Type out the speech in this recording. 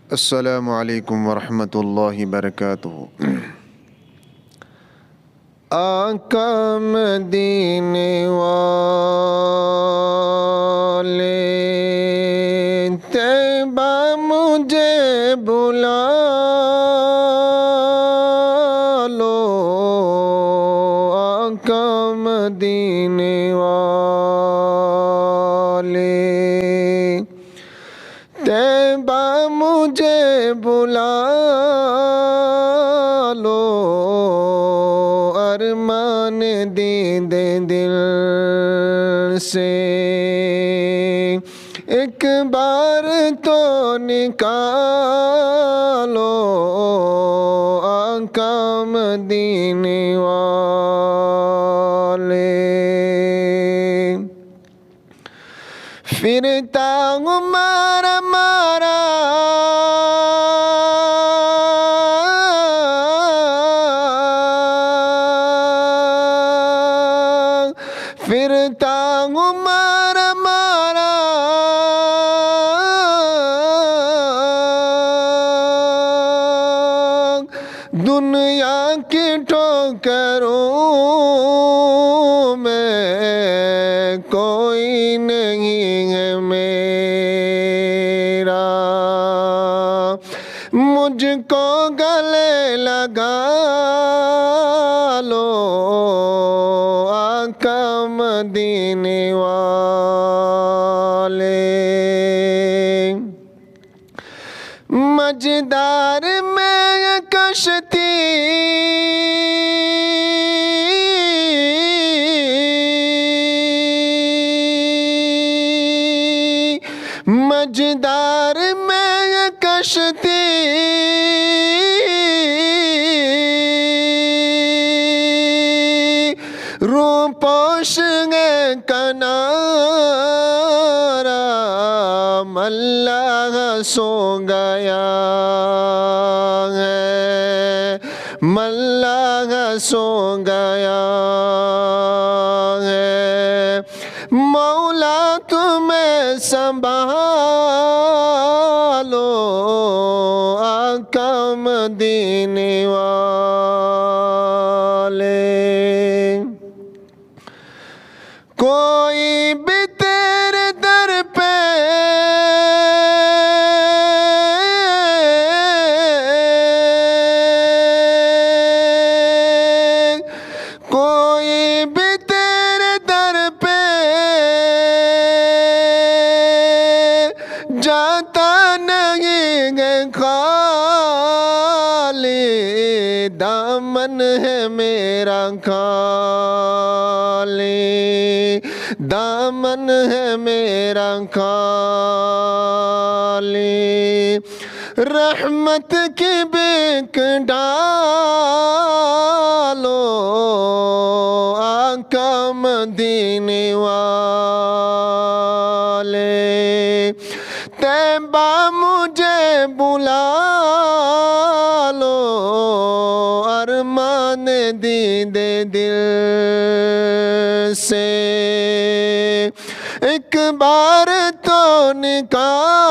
अस्सलामु अलैकुम वरहमतुल्लाहि वबरकातुहू। आका मदीने वाले तैबा मुझे बुला लो, आका मदीने वाले तैबा मुझे बुला लो, अरमान दीदे दिल से एक बार तो निकालो, आका मदीने वाले। फिरता हूँ मारा मारा फिरता हूँ मारा मारा दुनिया की ठोकरों में कोई नहीं है मेरा, मुझको गले लगा लो, आका मदीने वाले। मझदार में कश्ती मझदार में कश्ती रूपोश कनारा, मल्लाह सो गया है, मल्लाह सो गया है, मौला तुम्हें संभालो, आका मदीने वाले। कोई भी तेरे दर पे कोई भी तेरे दर पे जाता नहीं है खाली, दामन है मेरा खाली, दामन है मेरा खाली। रहमत की बीक डालो, आका मदीने वाले। तैबा मुझे बुला लो, अरमान दीदे दिल से एक बार तो निकाल